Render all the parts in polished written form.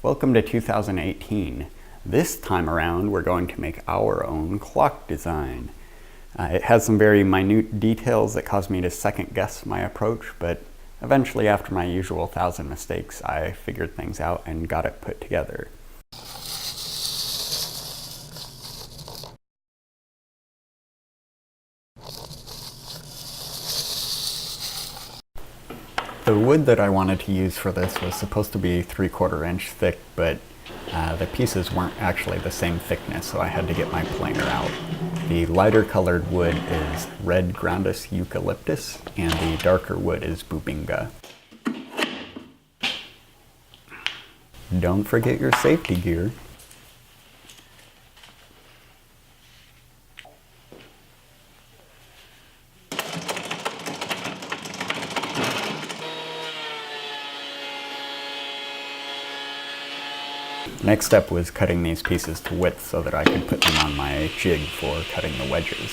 Welcome to 2018. This time around we're going to make our own clock design. It has some very minute details that cause me to second guess my approach, but eventually after my usual 1,000 mistakes I figured things out and got it put together. The wood that I wanted to use for this was supposed to be 3/4 inch thick, but the pieces weren't actually the same thickness, so I had to get my planer out. The lighter colored wood is red Grandis Eucalyptus, and the darker wood is Bubinga. Don't forget your safety gear. Next step was cutting these pieces to width so that I could put them on my jig for cutting the wedges.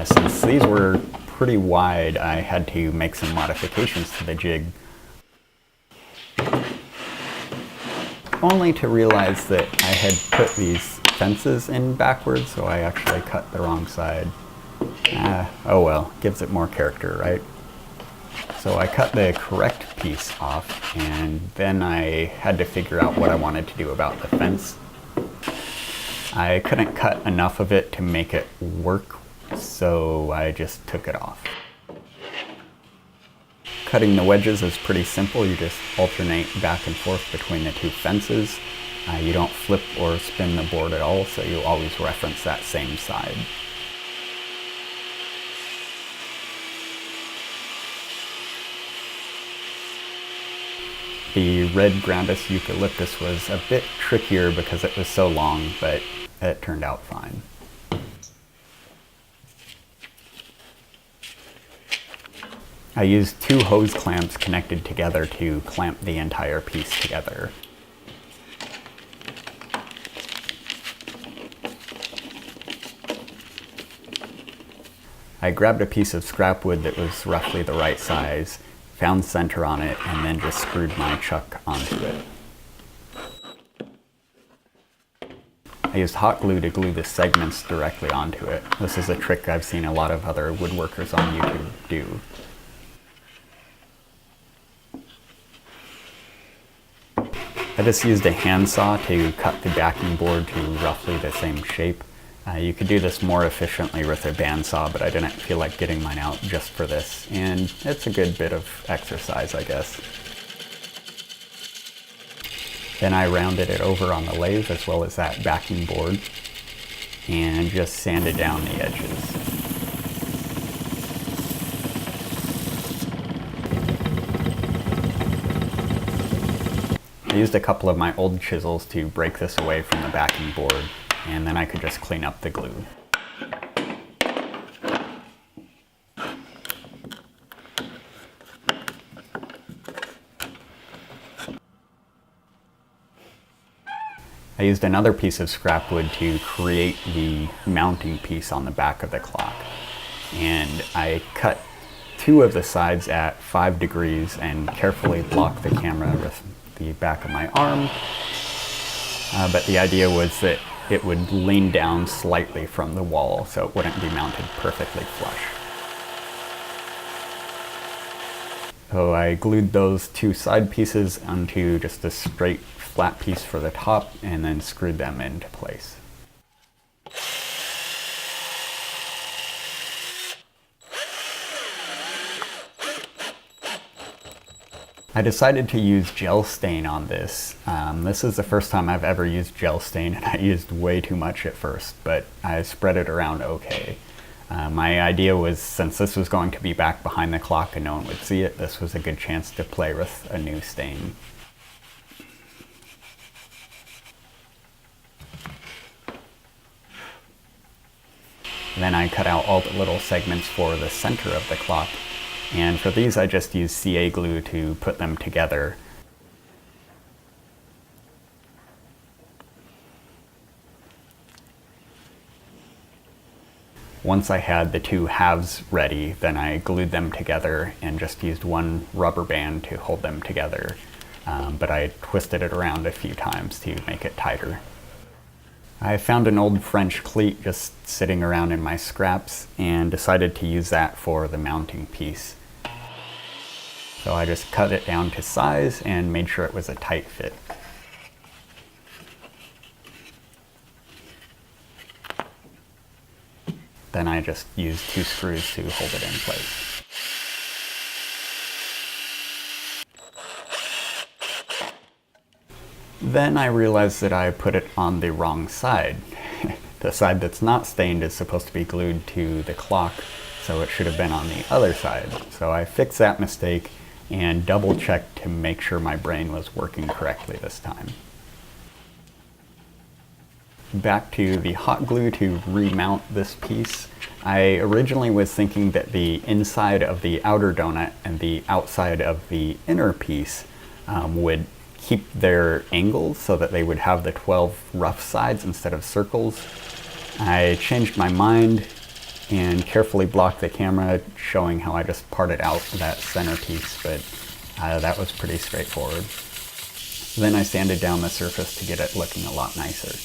Since these were pretty wide, I had to make some modifications to the jig, only to realize that I had put these fences in backwards, so I actually cut the wrong side. Oh well, gives it more character, right? So I cut the correct piece off, and then I had to figure out what I wanted to do about the fence. I couldn't cut enough of it to make it work, so I just took it off. Cutting the wedges is pretty simple. You just alternate back and forth between the two fences. You don't flip or spin the board at all, so you always reference that same side. The red Grandis Eucalyptus was a bit trickier because it was so long, but it turned out fine. I used 2 hose clamps connected together to clamp the entire piece together. I grabbed a piece of scrap wood that was roughly the right size, found center on it, and then just screwed my chuck onto it. I used hot glue to glue the segments directly onto it. This is a trick I've seen a lot of other woodworkers on YouTube do. I just used a handsaw to cut the backing board to roughly the same shape. You could do this more efficiently with a bandsaw, but I didn't feel like getting mine out just for this, and it's a good bit of exercise, I guess. Then I rounded it over on the lathe as well as that backing board, and just sanded down the edges. I used a couple of my old chisels to break this away from the backing board, and then I could just clean up the glue. I used another piece of scrap wood to create the mounting piece on the back of the clock, and I cut 2 of the sides at 5 degrees and carefully blocked the camera with the back of my arm, but the idea was that it would lean down slightly from the wall so it wouldn't be mounted perfectly flush. So I glued those 2 side pieces onto just a straight flat piece for the top and then screwed them into place. I decided to use gel stain on this. This is the first time I've ever used gel stain, and I used way too much at first, but I spread it around okay. My idea was, since this was going to be back behind the clock and no one would see it, this was a good chance to play with a new stain. Then I cut out all the little segments for the center of the clock, and for these I just used CA glue to put them together. Once I had the two halves ready, then I glued them together and just used one rubber band to hold them together. But I twisted it around a few times to make it tighter. I found an old French cleat just sitting around in my scraps and decided to use that for the mounting piece. So I just cut it down to size and made sure it was a tight fit. Then I just used 2 screws to hold it in place. Then I realized that I put it on the wrong side. The side that's not stained is supposed to be glued to the clock, so it should have been on the other side. So I fixed that mistake and double checked to make sure my brain was working correctly this time. Back to the hot glue to remount this piece. I originally was thinking that the inside of the outer donut and the outside of the inner piece would keep their angles so that they would have the 12 rough sides instead of circles. I changed my mind and carefully blocked the camera, showing how I just parted out that center piece, but that was pretty straightforward. Then I sanded down the surface to get it looking a lot nicer.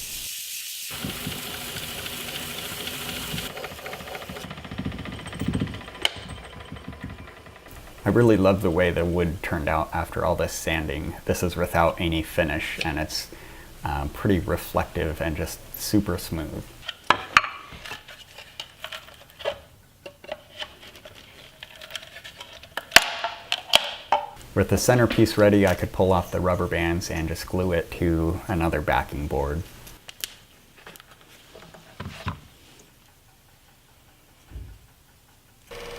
I really love the way the wood turned out after all this sanding. This is without any finish, and it's pretty reflective and just super smooth. With the centerpiece ready, I could pull off the rubber bands and just glue it to another backing board.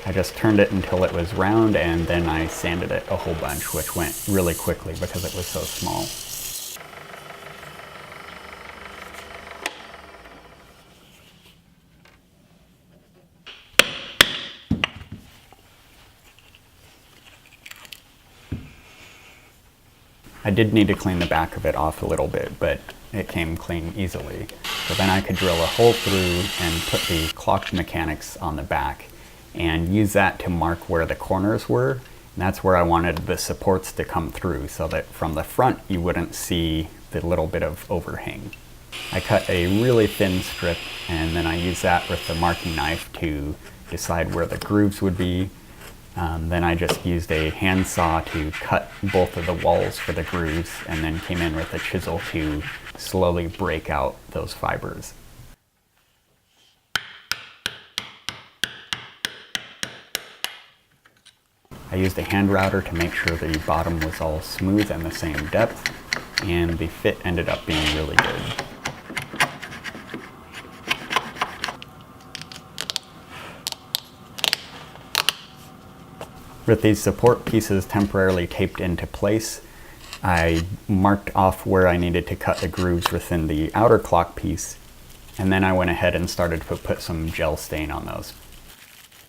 I just turned it until it was round, and then I sanded it a whole bunch, which went really quickly because it was so small. I did need to clean the back of it off a little bit, but it came clean easily. So then I could drill a hole through and put the clock mechanics on the back and use that to mark where the corners were. And that's where I wanted the supports to come through, so that from the front you wouldn't see the little bit of overhang. I cut a really thin strip, and then I used that with the marking knife to decide where the grooves would be. Then I just used a hand saw to cut both of the walls for the grooves, and then came in with a chisel to slowly break out those fibers. I used a hand router to make sure the bottom was all smooth and the same depth, and the fit ended up being really good. With these support pieces temporarily taped into place, I marked off where I needed to cut the grooves within the outer clock piece, and then I went ahead and started to put some gel stain on those.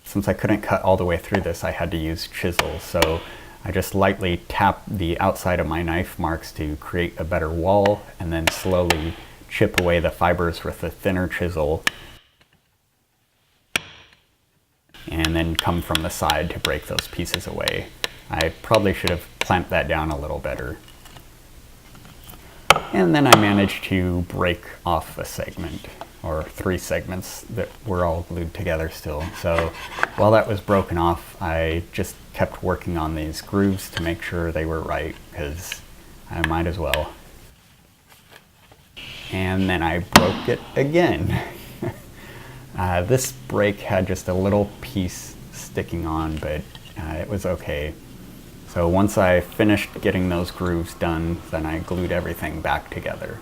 Since I couldn't cut all the way through this, I had to use chisels, so I just lightly tapped the outside of my knife marks to create a better wall, and then slowly chip away the fibers with a thinner chisel, and then come from the side to break those pieces away. I probably should have clamped that down a little better. And then I managed to break off a segment, or 3 segments that were all glued together still. So while that was broken off, I just kept working on these grooves to make sure they were right, because I might as well. And then I broke it again. This break had just a little piece sticking on, but it was okay. So once I finished getting those grooves done, then I glued everything back together.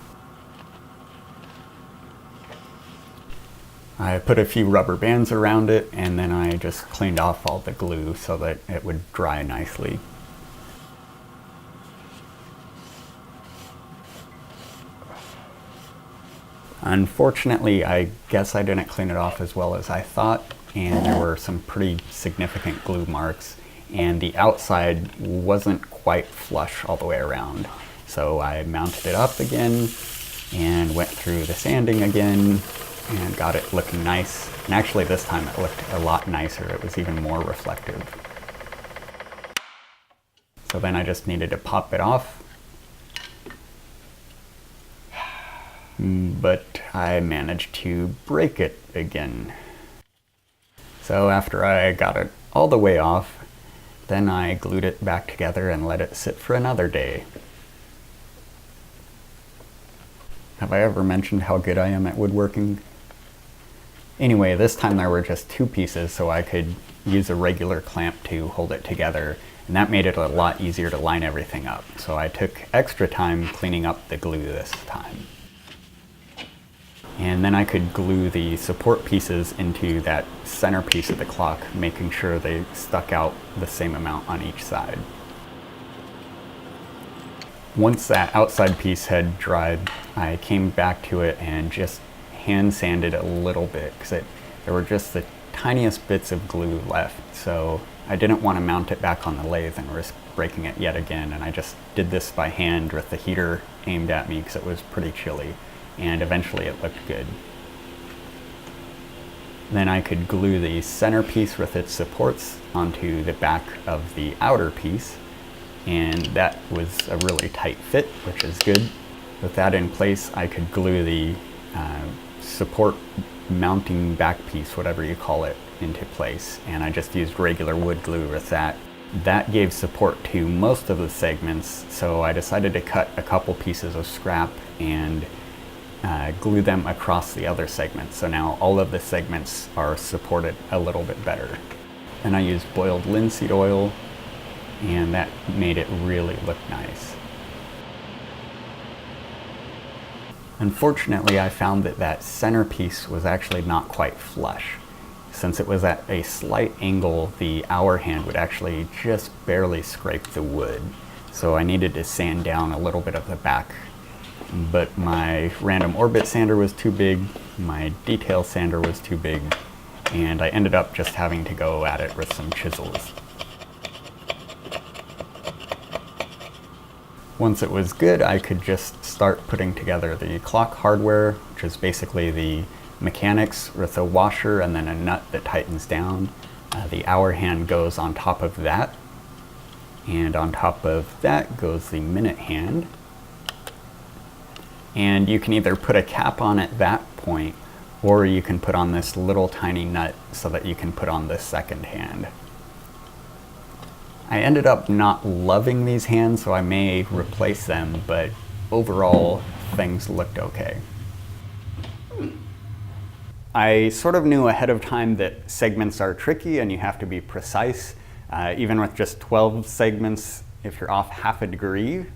I put a few rubber bands around it, and then I just cleaned off all the glue so that it would dry nicely. Unfortunately, I guess I didn't clean it off as well as I thought, and there were some pretty significant glue marks, and the outside wasn't quite flush all the way around. So I mounted it up again and went through the sanding again, and got it looking nice. And actually this time it looked a lot nicer. It was even more reflective. So then I just needed to pop it off. But I managed to break it again. So after I got it all the way off, then I glued it back together and let it sit for another day. Have I ever mentioned how good I am at woodworking? Anyway, this time there were just 2 pieces, so I could use a regular clamp to hold it together, and that made it a lot easier to line everything up. So I took extra time cleaning up the glue this time. And then I could glue the support pieces into that center piece of the clock, making sure they stuck out the same amount on each side. Once that outside piece had dried, I came back to it and just hand sanded a little bit because there were just the tiniest bits of glue left. So I didn't want to mount it back on the lathe and risk breaking it yet again. And I just did this by hand with the heater aimed at me because it was pretty chilly. And eventually it looked good. Then I could glue the center piece with its supports onto the back of the outer piece, and that was a really tight fit, which is good. With that in place, I could glue the support mounting back piece, whatever you call it, into place, and I just used regular wood glue with that. That gave support to most of the segments, so I decided to cut a couple pieces of scrap and glue them across the other segments. So now all of the segments are supported a little bit better. And I used boiled linseed oil, and that made it really look nice. Unfortunately, I found that that center piece was actually not quite flush. Since it was at a slight angle, the hour hand would actually just barely scrape the wood. So I needed to sand down a little bit of the back. But my random orbit sander was too big, my detail sander was too big, and I ended up just having to go at it with some chisels. Once it was good, I could just start putting together the clock hardware, which is basically the mechanics with a washer and then a nut that tightens down. The hour hand goes on top of that, and on top of that goes the minute hand. And you can either put a cap on at that point, or you can put on this little tiny nut so that you can put on the second hand. I ended up not loving these hands, so I may replace them, but overall things looked okay. I sort of knew ahead of time that segments are tricky and you have to be precise. Even with just 12 segments, if you're off half a degree,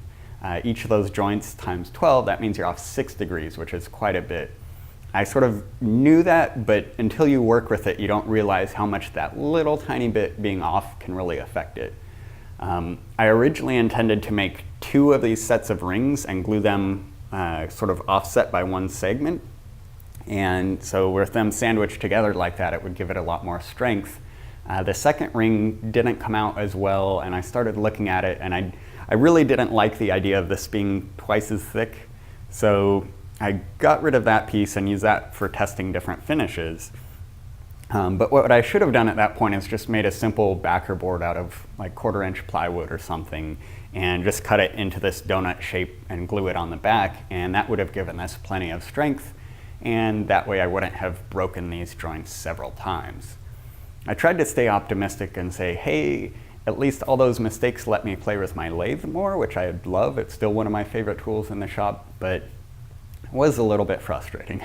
each of those joints times 12, that means you're off 6 degrees, which is quite a bit. I sort of knew that, but until you work with it, you don't realize how much that little tiny bit being off can really affect it. I originally intended to make 2 of these sets of rings and glue them sort of offset by 1 segment. And so with them sandwiched together like that, it would give it a lot more strength. The second ring didn't come out as well, and I started looking at it, and I really didn't like the idea of this being twice as thick. So I got rid of that piece and used that for testing different finishes. But what I should have done at that point is just made a simple backer board out of like 1/4 inch plywood or something and just cut it into this donut shape and glue it on the back, and that would have given this plenty of strength, and that way I wouldn't have broken these joints several times. I tried to stay optimistic and say, hey, at least all those mistakes let me play with my lathe more, which I love. It's still one of my favorite tools in the shop, but it was a little bit frustrating.